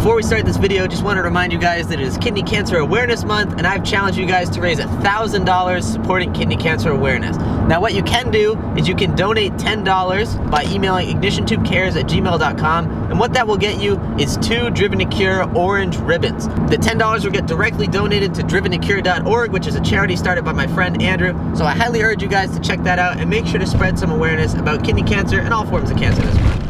Before we start this video, just want to remind you guys that it is Kidney Cancer Awareness Month, and I've challenged you guys to raise $1,000 supporting kidney cancer awareness. Now what you can do is you can donate $10 by emailing IgnitionTubeCares@gmail.com, and what that will get you is 2 Driven to Cure orange ribbons. The $10 will get directly donated to driventocure.org, which is a charity started by my friend Andrew, so I highly urge you guys to check that out and make sure to spread some awareness about kidney cancer and all forms of cancer this month.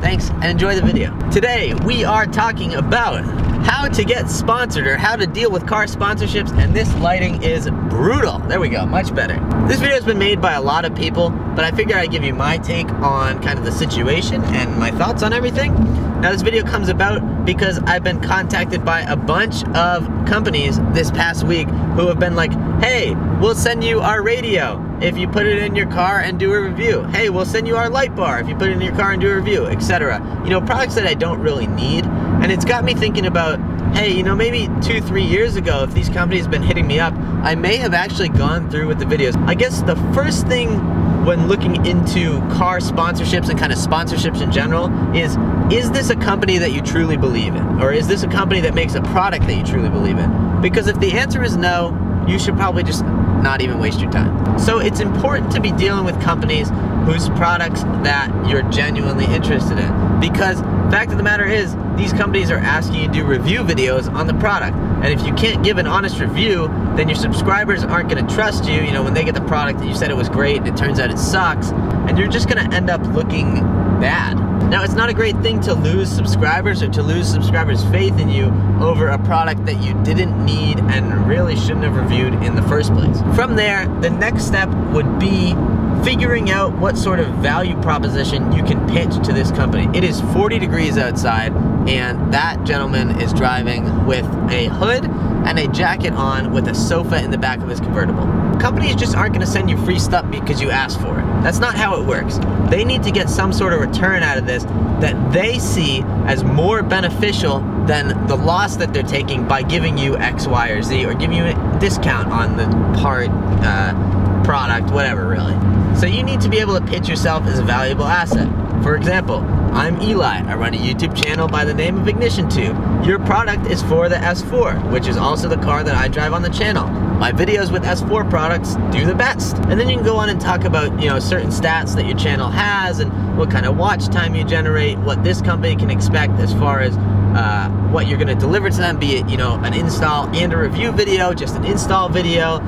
Thanks, and enjoy the video. Today, we are talking about how to get sponsored, or how to deal with car sponsorships, and this lighting is brutal. There we go, much better. This video has been made by a lot of people, but I figured I'd give you my take on kind of the situation and my thoughts on everything. Now this video comes about because I've been contacted by a bunch of companies this past week who have been like, hey, we'll send you our radio if you put it in your car and do a review. Hey, we'll send you our light bar if you put it in your car and do a review, etc. You know, products that I don't really need. And it's got me thinking about, hey, you know, maybe 2-3 years ago, if these companies have been hitting me up, I may have actually gone through with the videos. I guess the first thing when looking into car sponsorships and kind of sponsorships in general is this a company that you truly believe in? Or is this a company that makes a product that you truly believe in? Because if the answer is no, you should probably just not even waste your time. So it's important to be dealing with companies whose products that you're genuinely interested in. Because the fact of the matter is, these companies are asking you to do review videos on the product. And if you can't give an honest review, then your subscribers aren't gonna trust you, you know, when they get the product and you said it was great and it turns out it sucks, and you're just gonna end up looking bad. Now, it's not a great thing to lose subscribers or to lose subscribers' faith in you over a product that you didn't need and really shouldn't have reviewed in the first place. From there, the next step would be figuring out what sort of value proposition you can pitch to this company. It is 40 degrees outside, and that gentleman is driving with a hood and a jacket on with a sofa in the back of his convertible. Companies just aren't gonna send you free stuff because you asked for it. That's not how it works. They need to get some sort of return out of this that they see as more beneficial than the loss that they're taking by giving you X, Y, or Z, or giving you a discount on the part, product, whatever really. So you need to be able to pitch yourself as a valuable asset. For example, I'm Eli. I run a YouTube channel by the name of IgnitionTube. Your product is for the S4, which is also the car that I drive on the channel. My videos with S4 products do the best. And then you can go on and talk about, you know, certain stats that your channel has and what kind of watch time you generate, what this company can expect as far as what you're gonna deliver to them, be it, you know, an install and a review video, just an install video,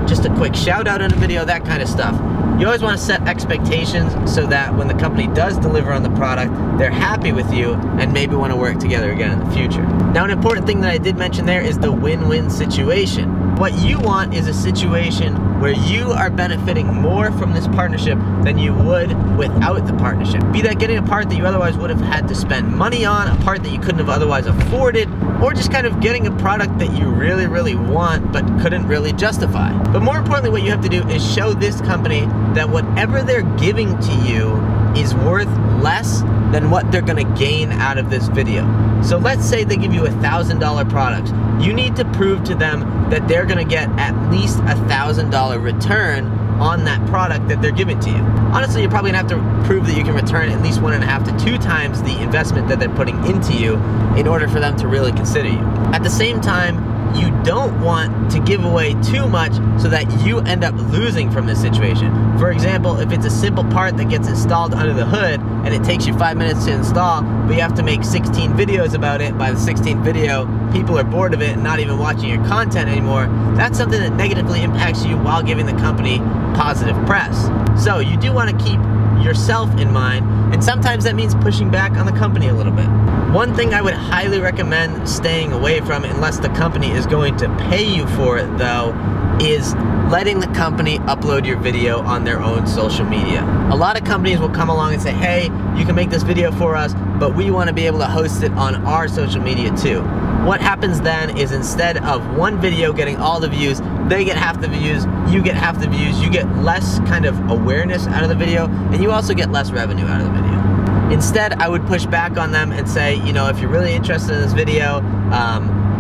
just a quick shout out in a video, that kind of stuff. You always want to set expectations so that when the company does deliver on the product, they're happy with you and maybe want to work together again in the future. Now, an important thing that I did mention there is the win-win situation. What you want is a situation where you are benefiting more from this partnership than you would without the partnership. Be that getting a part that you otherwise would have had to spend money on, a part that you couldn't have otherwise afforded, or just kind of getting a product that you really, really want but couldn't really justify. But more importantly, what you have to do is show this company that whatever they're giving to you is worth less than what they're gonna gain out of this video. So let's say they give you $1,000 products. You need to prove to them that they're gonna get at least $1,000 return on that product that they're giving to you. Honestly, you're probably gonna have to prove that you can return at least 1.5 to 2 times the investment that they're putting into you in order for them to really consider you. At the same time, you don't want to give away too much so that you end up losing from this situation. For example, if it's a simple part that gets installed under the hood and it takes you 5 minutes to install, but you have to make 16 videos about it, by the 16th video, people are bored of it and not even watching your content anymore, that's something that negatively impacts you while giving the company positive press. So you do want to keep yourself in mind, and sometimes that means pushing back on the company a little bit. One thing I would highly recommend staying away from, unless the company is going to pay you for it though, is letting the company upload your video on their own social media. A lot of companies will come along and say, hey, you can make this video for us, but we want to be able to host it on our social media too. What happens then is, instead of one video getting all the views, they get half the views, you get half the views, you get less kind of awareness out of the video, and you also get less revenue out of the video. Instead, I would push back on them and say, you know, if you're really interested in this video,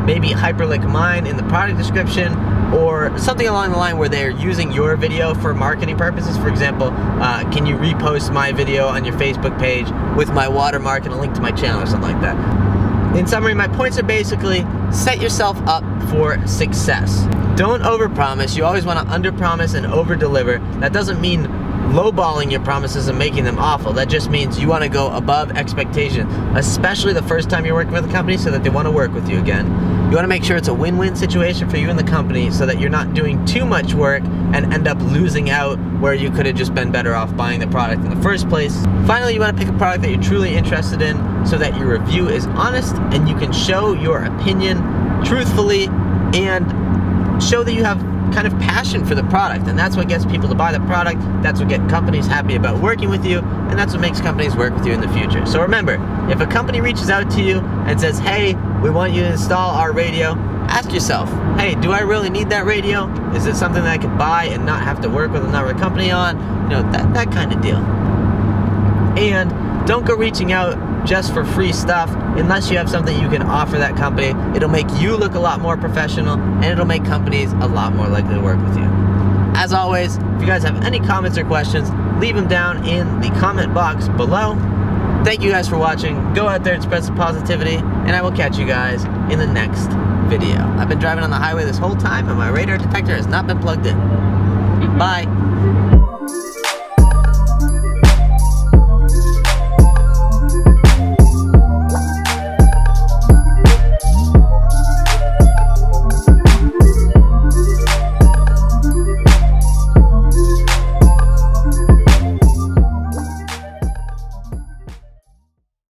maybe hyperlink mine in the product description, or something along the line where they're using your video for marketing purposes. For example, can you repost my video on your Facebook page with my watermark and a link to my channel or something like that. In summary, my points are basically set yourself up for success. Don't overpromise. You always want to underpromise and overdeliver. That doesn't mean lowballing your promises and making them awful. That just means you want to go above expectation, especially the first time you're working with a company, so that they want to work with you again. You want to make sure it's a win-win situation for you and the company, so that you're not doing too much work and end up losing out where you could have just been better off buying the product in the first place. Finally, you want to pick a product that you're truly interested in, so that your review is honest and you can show your opinion truthfully and show that you have kind of passion for the product, and that's what gets people to buy the product. That's what gets companies happy about working with you, and that's what makes companies work with you in the future. So remember, if a company reaches out to you and says, hey, we want you to install our radio, ask yourself, hey, do I really need that radio? Is it something that I could buy and not have to work with another company on? You know, that kind of deal. And don't go reaching out just for free stuff unless you have something you can offer that company. It'll make you look a lot more professional, and it'll make companies a lot more likely to work with you. As always, if you guys have any comments or questions, leave them down in the comment box below. Thank you guys for watching. Go out there and spread some positivity, and I will catch you guys in the next video. I've been driving on the highway this whole time, and my radar detector has not been plugged in. Bye.